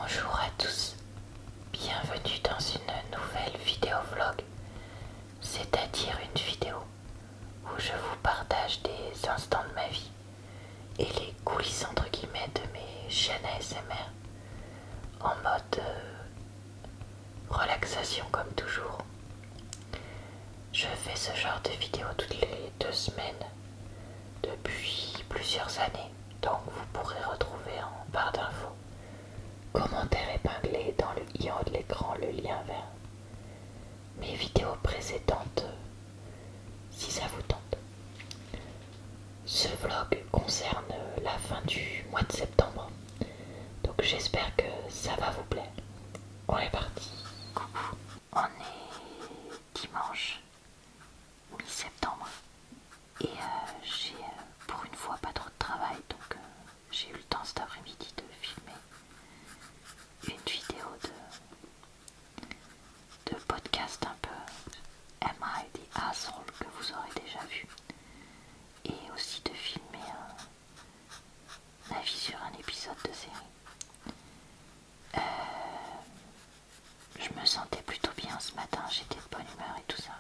Bonjour à tous, bienvenue dans une nouvelle vidéo vlog, c'est-à-dire une vidéo où je vous partage des instants de ma vie et les coulisses entre guillemets de mes chaînes ASMR en mode relaxation comme toujours. Je fais ce genre de vidéo toutes les 2 semaines depuis plusieurs années, donc vous pourrez retrouver en barre d'infos, commentaire épinglé dans le i en haut de l'écran, le lien vers mes vidéos précédentes si ça vous tente. Ce vlog concerne la fin du mois de septembre, donc j'espère que ça va vous plaire. On est parti. Coucou, on est dimanche mi-septembre et j'ai pour une fois pas trop de travail, donc j'ai eu le temps cet après-midi de filmer une vidéo de podcast un peu Am I the Asshole que vous aurez déjà vu, et aussi de filmer un avis sur un épisode de série. Je me sentais plutôt bien ce matin, j'étais de bonne humeur et tout ça.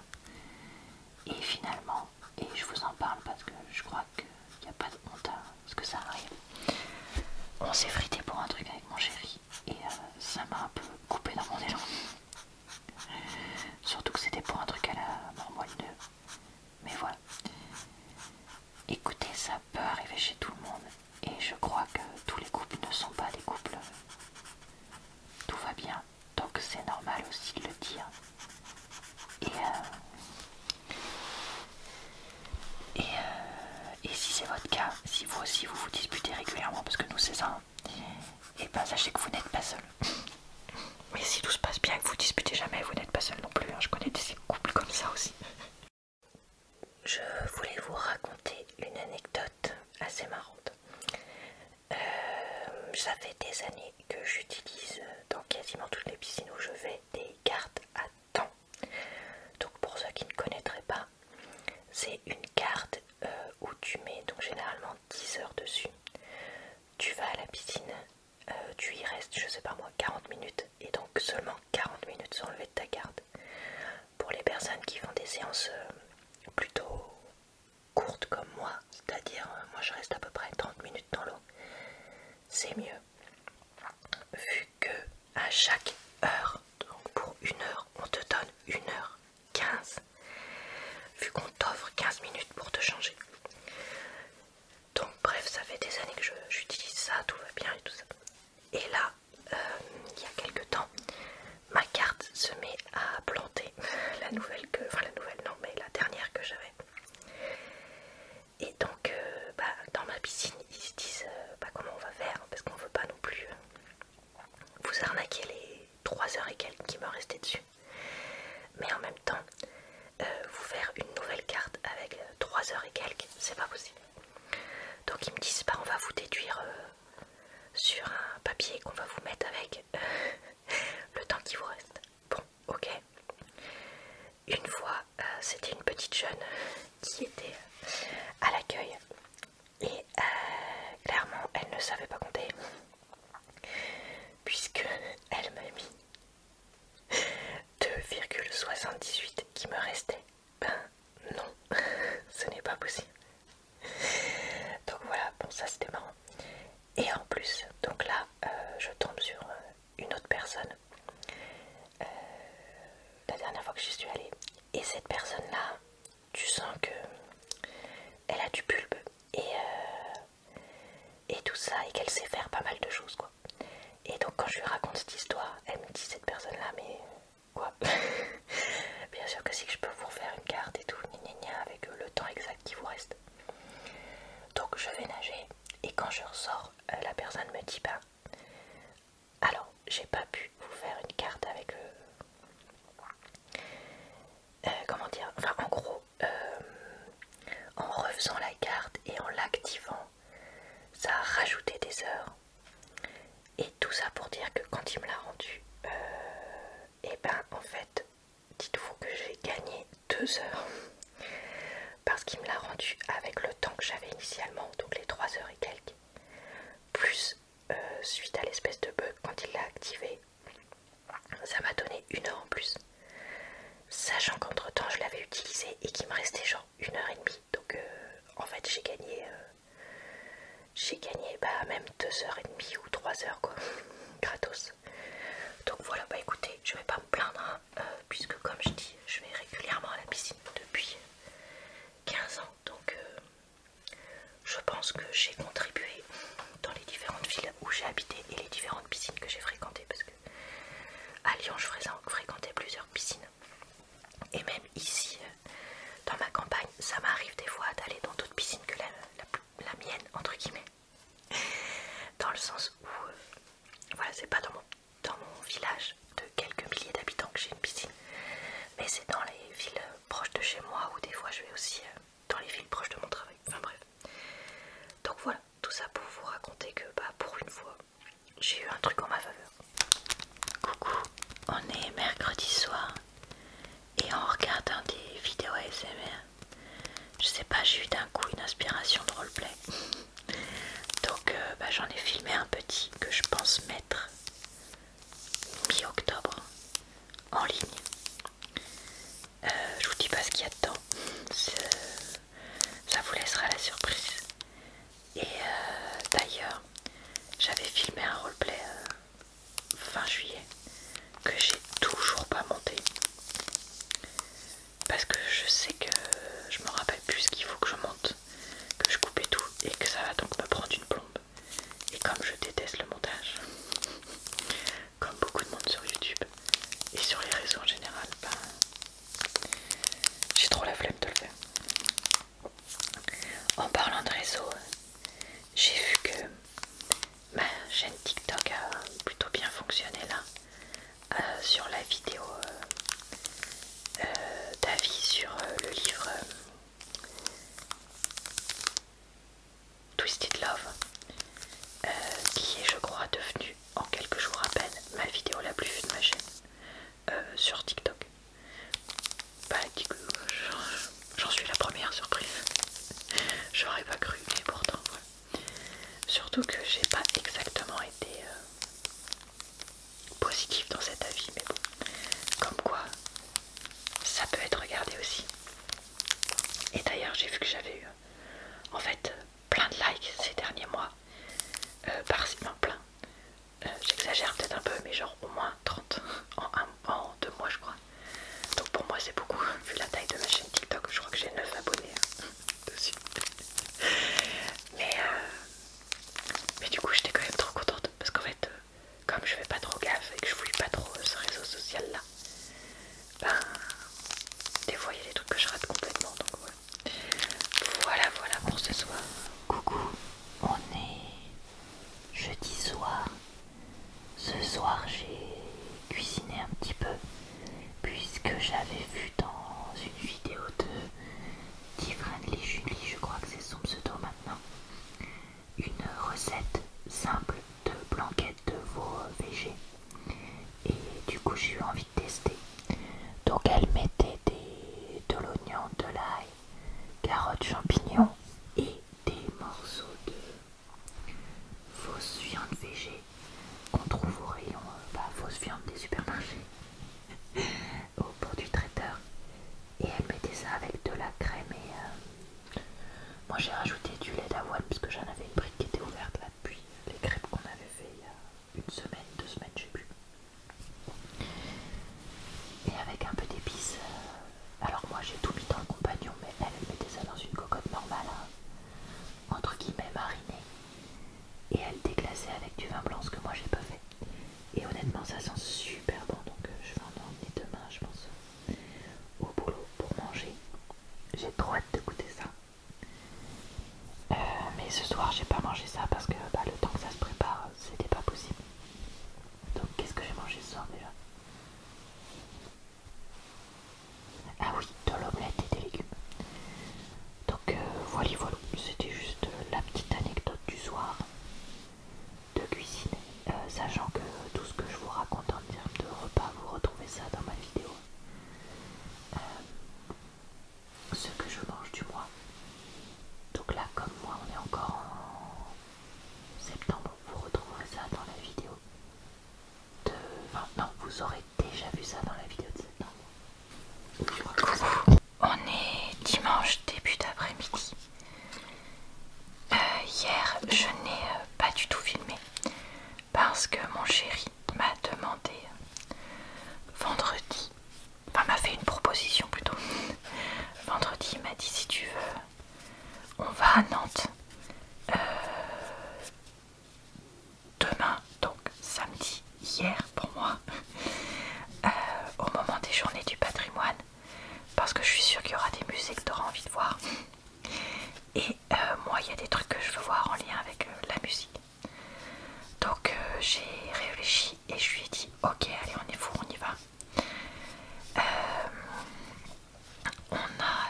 Et finalement, et je vous en parle parce que je crois qu'il n'y a pas de honte à ce que ça arrive, on s'est frité pour un truc avec mon chéri et ça m'a un peu coupé dans mon élan. Surtout que c'était pour un truc à la marmoilineux. Mais voilà. Écoutez, ça peut arriver chez tout le monde et je crois que tous les couples ne sont pas des couples tout va bien, donc c'est normal aussi de le dire. Et si c'est votre cas, si vous aussi vous vous disputez régulièrement, parce que nous c'est ça, et ben sachez que vous n'êtes pas seul. Mais si tout se passe bien et que vous disputez jamais, vous n'êtes pas seul non plus, hein. Je connais des couples comme ça aussi. Je voulais vous raconter une anecdote assez marrante. Ça fait des années que j'utilise dans quasiment toutes les piscines où je vais des cartes à temps. Donc pour ceux qui ne connaîtraient pas, c'est une carte où tu mets donc généralement 10 heures dessus. Tu vas à la piscine, tu y restes, je sais pas moi, 40 minutes, et donc seulement 40 minutes sont levées de ta carte. Pour les personnes qui font des séances plutôt courtes comme moi, c'est-à-dire moi je reste à peu près 30 minutes dans l'eau, c'est mieux. Vu que à chaque heure, donc pour une heure, on te donne 1h15, vu qu'on t'offre 15 minutes pour te changer. Donc bref, ça fait des années que j'utilise ça, tout va bien et tout ça. Et là, il y a quelques temps, ma carte se met à planter. La nouvelle non, mais la dernière que j'avais. Et donc, dans ma piscine, ils se disent comment on va faire, parce qu'on veut pas non plus vous arnaquer les 3 heures et quelques qui me restaient dessus. Mais en même temps, vous faire une nouvelle carte avec 3 heures et quelques, c'est pas possible. Donc ils me disent, on va vous déduire sur un papier qu'on va vous mettre avec le temps qui vous reste. Bon, ok. Une fois, c'était une petite jeune qui était à l'accueil et clairement, elle ne savait pas compter puisque elle m'a mis 2,78 qui me restait. Non, ce n'est pas possible. Donc voilà, bon ça c'était marrant. Et en plus, donc là, je tombe sur une autre personne. La dernière fois que j'y suis allée. Et cette personne-là, tu sens que elle a du bulbe et tout ça, et qu'elle sait faire pas mal de choses, quoi. Et donc quand je lui raconte cette histoire, elle me dit, cette personne-là, mais quoi? Bien sûr que si, que je peux vous refaire une carte et tout, avec le temps exact qui vous reste. Donc je vais nager, et quand je ressors, la personne me dit, alors j'ai pas pu vous faire une carte avec comment dire, enfin en gros, en refaisant la carte et en l'activant, ça a rajouté des heures. Et tout ça pour dire que quand il me l'a rendu, en fait, dites-vous que j'ai gagné 2 heures. Parce qu'il me l'a rendu avec le temps que j'avais initialement, donc les 3 heures et quelques. Plus, suite à l'espèce de bug, quand il l'a même 2h30 ou 3h quoi, gratos. Donc voilà, bah écoutez, je vais pas me plaindre hein, puisque comme je dis, je vais régulièrement à la piscine depuis 15 ans. Donc je pense que j'ai contribué dans les différentes villes où j'ai habité et les différentes piscines que j'ai fréquentées, parce que à Lyon je fréquentais plusieurs piscines. Et même ici, dans ma campagne, ça m'arrive des fois d'aller dans d'autres piscines que la mienne, entre guillemets. Dans le sens où, voilà, c'est pas dans mon village de quelques milliers d'habitants que j'ai une piscine, mais c'est dans les villes proches de chez moi, ou des fois je vais aussi dans les villes proches de mon travail. Enfin bref. Donc voilà, tout ça pour vous raconter que bah, pour une fois, j'ai eu un truc en ma faveur. Coucou, on est mercredi soir et en regardant des vidéos ASMR, je sais pas, j'ai eu d'un coup une inspiration de roleplay. Donc bah, j'en ai filmé un petit que je pense mettre mi-octobre en ligne. Je vous dis pas ce qu'il y a dedans, ça vous laissera la surprise. Et d'ailleurs, j'avais filmé un roleplay fin juillet que j'ai toujours pas monté parce que je sais que je me rappelle plus ce qu'il faut que je monte, que je coupe et tout, et que ça va donc me prendre une plombe. Et comme je déteste le montage, comme beaucoup de monde sur YouTube et sur les réseaux en général, ben, j'ai trop la flemme de le faire. En parlant de réseau, j'ai vu que ma chaîne TikTok a plutôt bien fonctionné là, sur la vidéo d'avis sur le livre Twisted Love, qui est je crois devenu en quelques jours à peine ma vidéo la plus vue de ma chaîne sur TikTok. Bah j'en suis la première surprise. J'aurais pas cru, mais pourtant voilà. Surtout que j'ai pas exactement été positive dans cet avis, mais bon, comme quoi ça peut être regardé aussi. Et d'ailleurs j'ai vu que j'avais eu en fait plein de likes ces derniers mois, non plein, j'exagère peut-être un peu, mais genre au moins 30 en 2 mois je crois. Donc pour moi c'est beaucoup, vu la taille de ma chaîne TikTok, je crois que j'ai 9 abonnés dessus. Mais du coup j'étais quand même trop contente parce qu'en fait comme je fais pas trop gaffe et que je fouille pas trop ce réseau social là, ben des fois il y a des trucs que je rate complètement, donc voilà. Voilà pour ce soir. Coucou, on est jeudi soir. Ce soir j'ai cuisiné un petit peu puisque j'avais vu dans une vidéo de Differently Julie, je crois que c'est son pseudo maintenant, une recette simple de blanquette de veau végé parce que mon chéri m'a demandé vendredi, enfin m'a fait une proposition plutôt. Vendredi, il m'a dit si tu veux, on va à Nantes demain, donc samedi, hier pour moi, au moment des journées du patrimoine, parce que je suis sûre qu'il y aura des musées que tu auras envie de voir. Et moi, il y a des trucs que je veux voir en lien avec la musique. Donc j'ai réfléchi et je lui ai dit ok, allez, on est fou, on y va. On a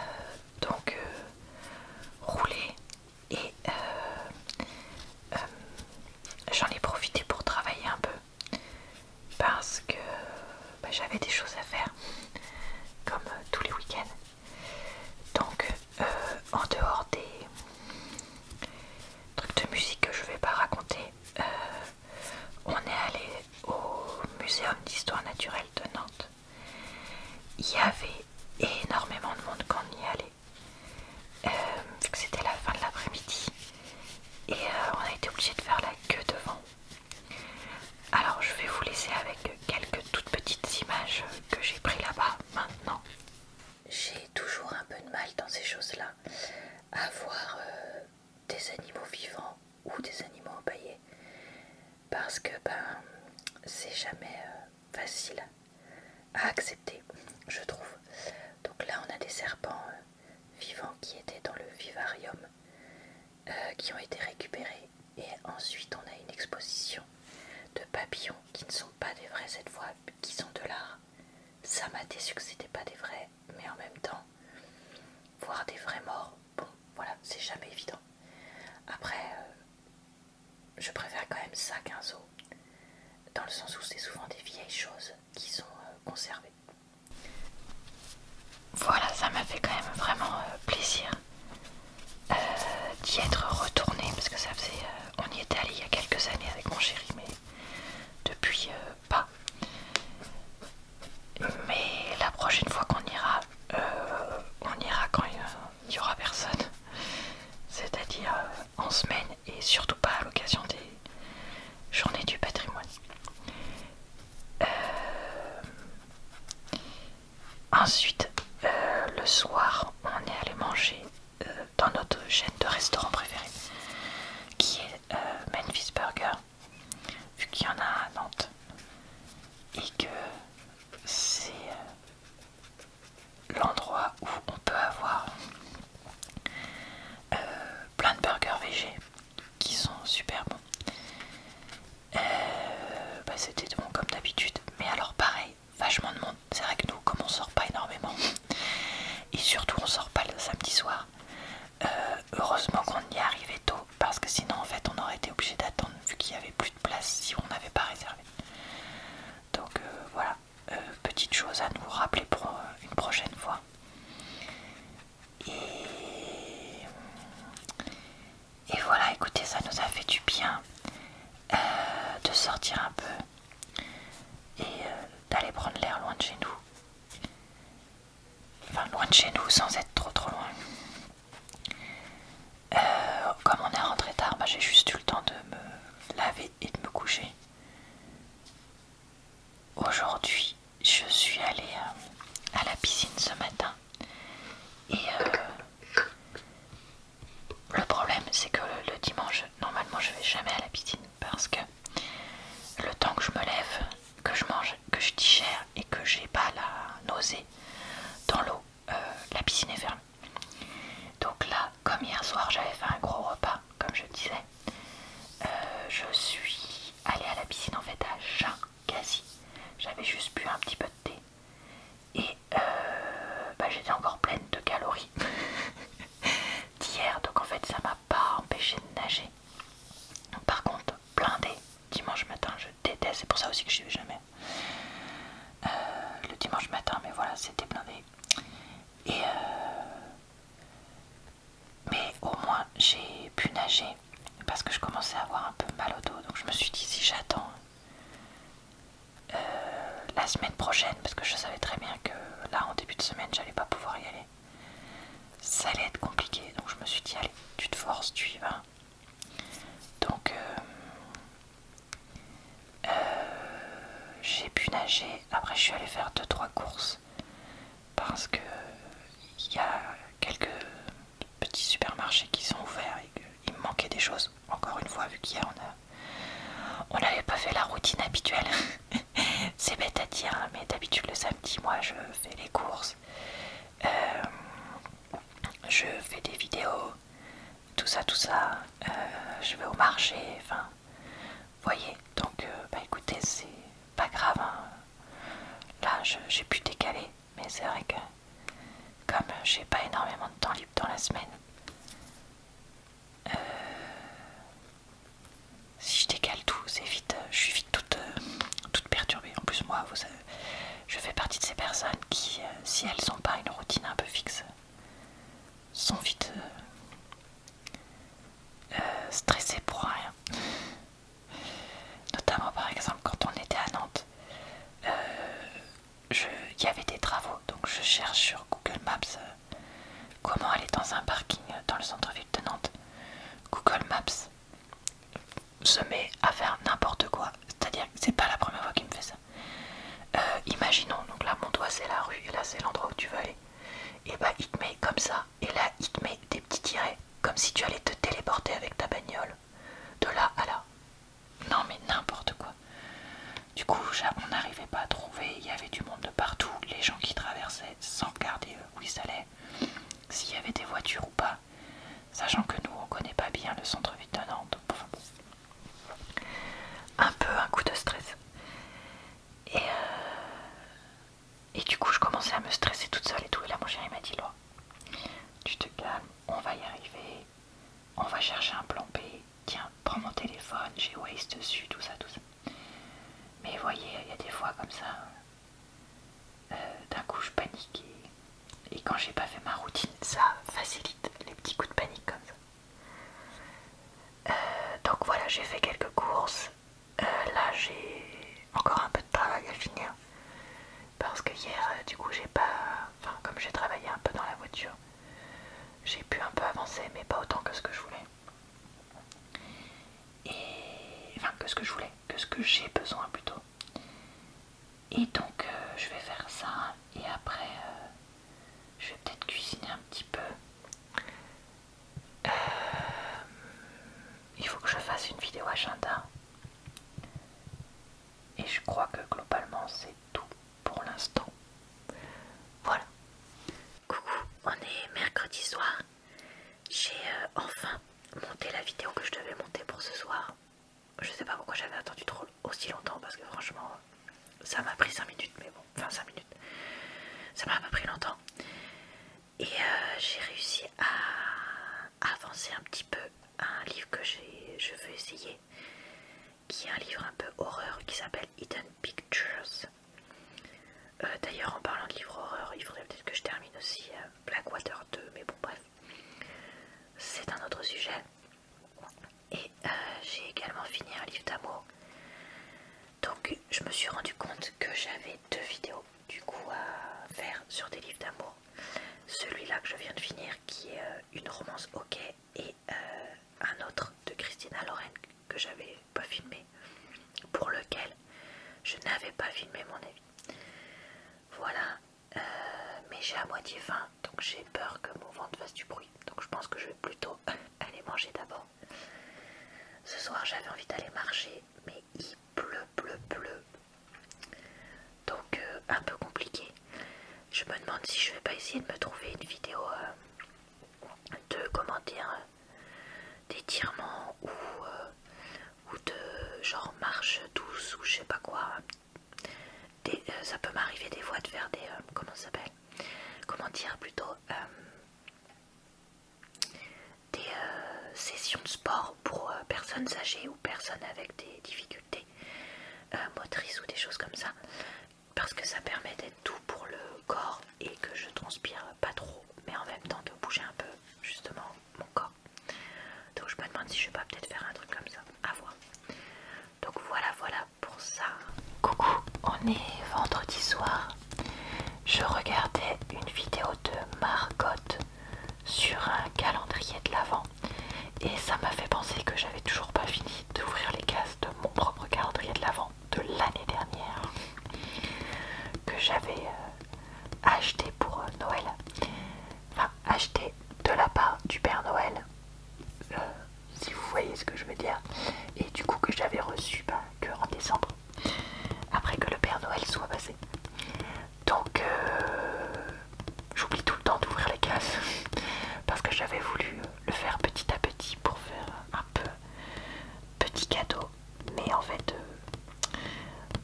donc roulé et j'en ai profité pour travailler un peu parce que j'avais des choses à faire comme tous les week-ends. Donc en dehors des trucs de musique que je vais pas raconter, on est allé au Muséum d'histoire naturelle de Nantes. Il y avait énormément de monde quand on y allait, vu que c'était la fin de l'après-midi, et on a été obligé de faire la queue devant. Alors je vais vous laisser avec quelques toutes petites images que j'ai prises là-bas maintenant. J'ai toujours un peu de mal dans ces choses-là à voir des animaux vivants ou des animaux empaillés, parce que c'est jamais facile à accepter, je trouve. Donc là on a des serpents vivants qui étaient dans le vivarium, qui ont été récupérés, et ensuite on a une exposition de papillons qui ne sont pas des vrais cette fois, qui sont de l'art. Ça m'a déçu que c'était pas des vrais, mais en même temps voir des vrais morts, bon voilà, c'est jamais évident. Après je préfère quand même ça qu'un zoo, dans le sens où c'est souvent des vieilles choses qui sont conservées. Voilà, ça m'a fait quand même vraiment plaisir d'y être retournée, parce que ça faisait, on y était allé il y a quelques années avec mon chéri, mais depuis pas. Mais la prochaine fois qu'on ira, on ira quand il n'y aura personne, c'est-à-dire en semaine, et surtout pas à l'occasion des journées du patrimoine. Ensuite, le soir, on est allé manger dans notre chaîne de restaurants préférée, qui est Memphis Burger, vu qu'il y en a à Nantes, et que c'est l'endroit où on peut avoir plein de burgers végés qui sont super bons. C'était bon comme d'habitude, mais alors pareil, vachement de monde. C'est vrai que nous, comme on sort pas énormément, et surtout on sort pas le samedi soir, heureusement qu'on y est arrivé tôt, parce que sinon en fait on aurait été obligé d'attendre, vu qu'il y avait plus de place si on n'avait pas réservé. Donc voilà, petite chose à nous rappeler pour une prochaine fois. Et voilà, écoutez, ça nous a fait du bien de sortir un peu et d'aller prendre l'air loin de chez nous. Enfin, loin de chez nous sans être trop loin. Comme on est rentré tard, j'ai juste eu le temps de me laver et de me coucher. Aujourd'hui, je suis allée à la piscine ce matin, et le problème c'est que le dimanche, normalement je vais jamais à la piscine, parce que le temps que je me lève, que je mange, que je digère et que j'ai pas la nausée dans l'eau, la piscine est fermée. Donc là, comme hier soir j'avais fait un gros repas, comme je disais, je suis allée à la piscine en fait à jeun quasi. J'avais juste bu un petit peu de thé, et j'étais encore pleine de calories d'hier, donc en fait ça m'a pas empêché de nager. Par contre, blindé dimanche matin, je déteste, c'est pour ça aussi que je n'y vais jamais le dimanche matin, mais voilà, c'était blindé. Et mais au moins j'ai pu nager, parce que je commençais à avoir un peu mal au dos, donc je me suis dit si j'attends la semaine prochaine, parce que je savais très bien que là en début de semaine j'allais pas pouvoir y aller, ça allait être compliqué, donc je me suis dit allez, tu te forces, tu y vas. Donc après je suis allée faire 2-3 courses parce que il y a quelques petits supermarchés qui sont ouverts et qu'il me manquait des choses. Encore une fois, vu qu'hier on n'avait pas fait la routine habituelle. C'est bête à dire, hein, mais d'habitude le samedi, moi je fais les courses, je fais des vidéos, tout ça, je vais au marché, enfin, vous voyez. Donc, bah écoutez, c'est pas grave, hein. Là j'ai pu décaler, mais c'est vrai que comme j'ai pas énormément de temps libre dans la semaine, si je décale tout, c'est vite, je suis vite toute perturbée. En plus moi, vous savez, je fais partie de ces personnes qui, si elles n'ont pas une routine un peu fixe, sont vite stressées pour rien. Notamment par exemple quand on était à Nantes, il y avait des travaux, donc je cherche sur Google Maps comment aller dans un parking dans le centre-ville de Nantes. Google Maps se met à faire n'importe quoi, c'est-à-dire que c'est pas la première fois qu'il me fait ça. Imaginons, donc là mon doigt c'est la rue et là c'est l'endroit où tu veux aller, et bah il te met comme ça, et là il te met des petits tirets comme si tu allais te téléporter avec ta bagnole de là à là. Non mais n'importe quoi. Du coup on n'arrivait pas à trouver, il y avait du monde de partout, les gens qui traversaient sans regarder où ils allaient, s'il y avait des voitures ou pas, sachant que nous on connaît pas bien le centre-ville de Nantes. Enfin, bon. Un peu un coup de stress. Et du coup je commençais à me stresser toute seule et tout, et là mon chéri m'a dit Laura, tu te calmes, on va y arriver, on va chercher un plan B, tiens prends mon téléphone, j'ai Waze dessus, tout ça. Mais vous voyez, il y a des fois comme ça, d'un coup je panique, et quand j'ai pas fait ma routine, ça facilite les petits coups de panique comme ça. Donc voilà, j'ai fait quelques courses, là j'ai encore un peu de travail à finir, parce que hier du coup j'ai pas, enfin comme j'ai travaillé un peu dans la voiture, j'ai pu un peu avancer, mais pas autant que ce que je voulais. Et enfin que ce que je voulais, que ce que j'ai besoin plutôt. Et donc je vais faire ça, et après je vais peut-être cuisiner un petit peu. Il faut que je fasse une vidéo agenda. Et je crois que globalement c'est tout pour l'instant. Voilà. Coucou, on est mercredi soir. J'ai enfin monté la vidéo que je devais monter pour ce soir. Je sais pas pourquoi j'avais attendu aussi longtemps, parce que franchement ça m'a pris 5 minutes, mais bon, enfin 5 minutes, ça m'a pas pris longtemps. Et j'ai réussi à avancer un petit peu un livre que je veux essayer, qui est un livre un peu horreur qui s'appelle Hidden Pictures. D'ailleurs en parlant de livre horreur, il faudrait peut-être que je termine aussi Blackwater 2, mais bon bref, c'est un autre sujet. Et j'ai également fini un livre d'amour. Donc je me suis rendu compte que j'avais 2 vidéos du coup à faire sur des livres d'amour. Celui-là que je viens de finir qui est une romance ok, et un autre de Christina Loren que j'avais pas filmé, pour lequel je n'avais pas filmé mon avis. Voilà, mais j'ai à moitié faim, donc j'ai peur que mon ventre fasse du bruit, donc je pense que je vais plutôt aller manger d'abord. Ce soir j'avais envie d'aller marcher, mais il pleut, donc un peu compliqué. Je me demande si je vais pas essayer de me trouver une vidéo de, comment dire, d'étirement, ou de genre marche douce, ou je sais pas quoi. Ça peut m'arriver des fois de faire des, comment ça s'appelle, comment dire plutôt, des sessions de sport pour personnes âgées ou personnes avec des difficultés motrices ou des choses comme ça, parce que ça permet d'être doux pour le corps et que je transpire pas trop, mais en même temps de bouger un peu justement mon corps. Donc je me demande si je vais pas peut-être faire un truc comme ça, à voir. Donc voilà pour ça. Coucou, on est vendredi soir. Je regardais une vidéo de Margot sur un calendrier de l'Avent, et ça m'a fait penser que j'avais toujours pas fini d'ouvrir les cases de mon propre calendrier de l'Avent de l'année dernière.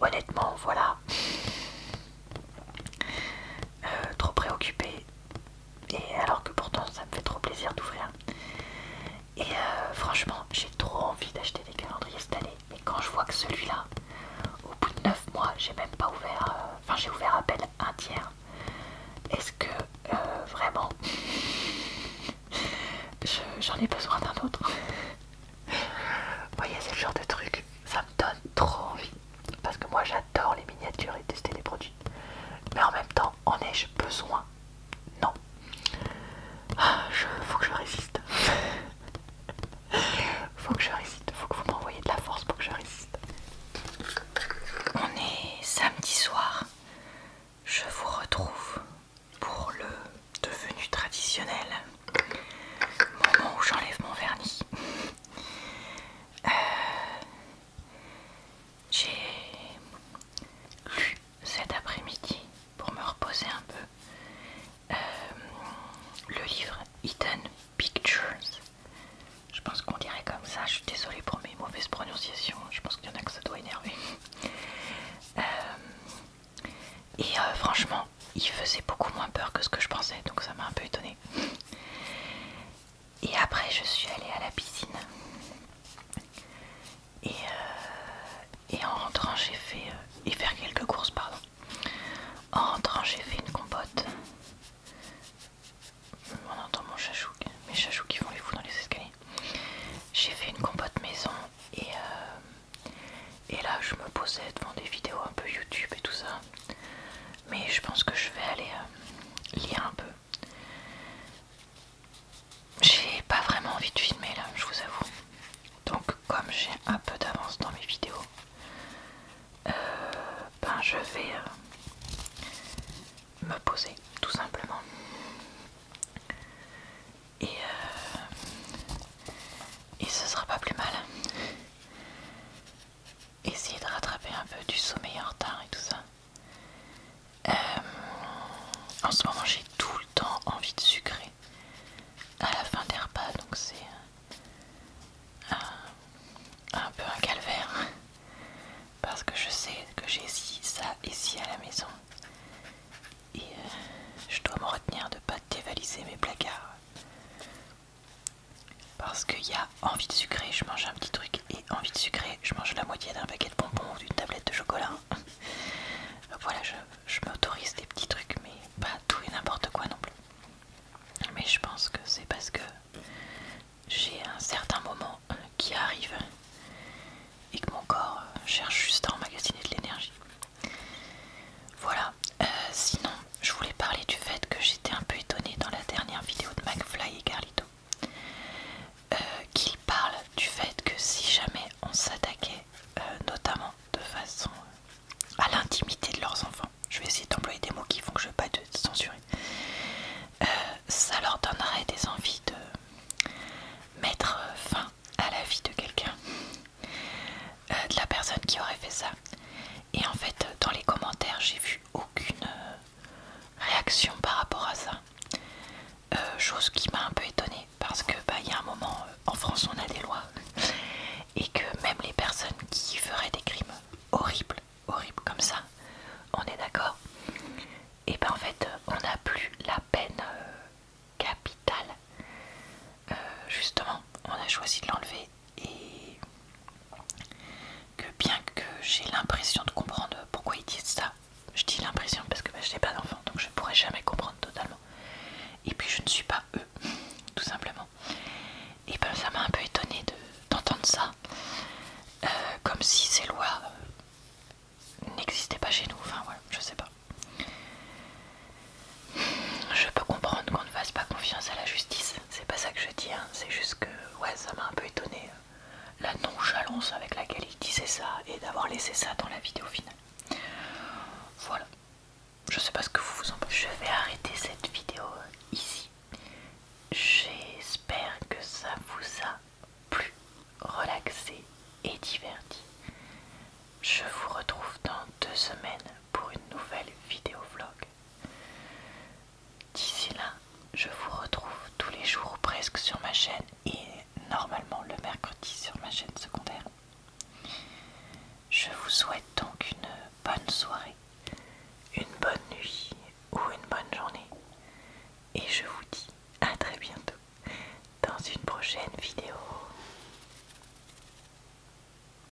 honnêtement, voilà. Trop préoccupée. Et alors que pourtant ça me fait trop plaisir d'ouvrir. Et franchement, j'ai trop envie d'acheter des calendriers cette année. Mais quand je vois que celui-là, au bout de 9 mois, j'ai même pas ouvert... Enfin, j'ai ouvert à peine un tiers. Est-ce que vraiment j'en ai besoin d'un autre? Vous voyez, c'est le genre de truc, ça me donne trop envie. Parce que moi j'adore les miniatures et tester les produits. Mais en même temps, en ai-je besoin? Non. Faut que je résiste. Faut que je résiste. Faut que vous m'envoyiez de la force pour que je résiste. On est samedi soir. Je vous retrouve pour le devenu traditionnel moment où j'enlève mon vernis. J'ai lu cet après-midi pour me reposer un peu le livre Hidden Pictures. Je pense qu'on dirait comme ça, je suis désolée pour mes mauvaises prononciations, je pense qu'il y en a que ça doit énerver. Franchement, il faisait beaucoup moins peur que ce que je pensais, donc ça m'a un peu étonnée. Et après, je suis allée à la piscine. Et en rentrant, j'ai fait... et faire quelques courses, pardon. En rentrant, j'ai fait une compote. On entend mon chachou, mes chachous qui font les fous dans les escaliers. J'ai fait une compote maison et là je me posais devant des vidéos un peu YouTube et tout ça. Mais je pense que je vais aller lire un peu. J'ai pas vraiment envie de filmer là, je vous avoue. Donc comme j'ai un peu d'avance dans mes vidéos, ben je vais me poser tout simplement. Et ce sera pas plus mal. Essayer de rattraper un peu du sommeil en retard et tout ça. En ce moment j'ai tout le temps envie de sucrer à la fin des repas, donc c'est un peu un calvaire. Parce que je sais que j'ai ça ici à la maison. Et je dois me retenir de pas dévaliser mes placards. Parce qu'il y a envie de sucrer, je mange un petit truc. Et envie de sucrer, je mange la moitié d'un paquet de bonbons ou d'une tablette de chocolat. Donc voilà, je m'autorise des petits trucs, mais pas tout et n'importe quoi non plus. Mais je pense que c'est parce que j'ai un certain moment qui arrive et que mon corps cherche juste à emmagasiner de l'énergie. Voilà, sinon je voulais parler du fait que j'étais un peu étonnée dans la dernière vidéo de McFly et Carlito qu'ils parlent du fait que si jamais on s'attaquait notamment de façon à l'intimité de leurs enfants, je vais essayer d'employer des mots qui font que je ne vais pas être censurée, ça leur donnerait des envies de mettre fin à la vie de quelqu'un, de la personne qui aurait fait ça. Et en fait dans les commentaires j'ai vu aucune réaction par rapport à ça, chose qui m'a un peu étonnée parce que y a un moment en France on a des lois et que même les personnes qui feraient des crimes horribles comme ça, on est d'accord, et en fait on n'a plus la peine capitale. Justement on a choisi de l'enlever et que bien que j'ai l'impression de comprendre pourquoi ils disent ça, je dis l'impression parce que je n'ai pas d'enfant donc je ne pourrai jamais comprendre totalement, et puis je ne suis pas eux tout simplement. Et ça m'a un peu étonnée d'entendre ça, comme si ces lois n'existaient pas chez nous, enfin voilà, je sais pas. Je peux comprendre qu'on ne fasse pas confiance à la justice, c'est pas ça que je dis, hein. C'est juste que ouais, ça m'a un peu étonnée, la nonchalance avec laquelle il disait ça et d'avoir laissé ça dans la vidéo finale. Voilà, je sais pas ce que vous en pensez. Je vais arrêter cette vidéo ici. J'espère que ça vous a plu, relaxé et diverti. Je vous retrouve dans 2 semaines pour une nouvelle vidéo vlog. D'ici là, je vous retrouve tous les jours ou presque sur ma chaîne et normalement le mercredi sur ma chaîne secondaire. Je vous souhaite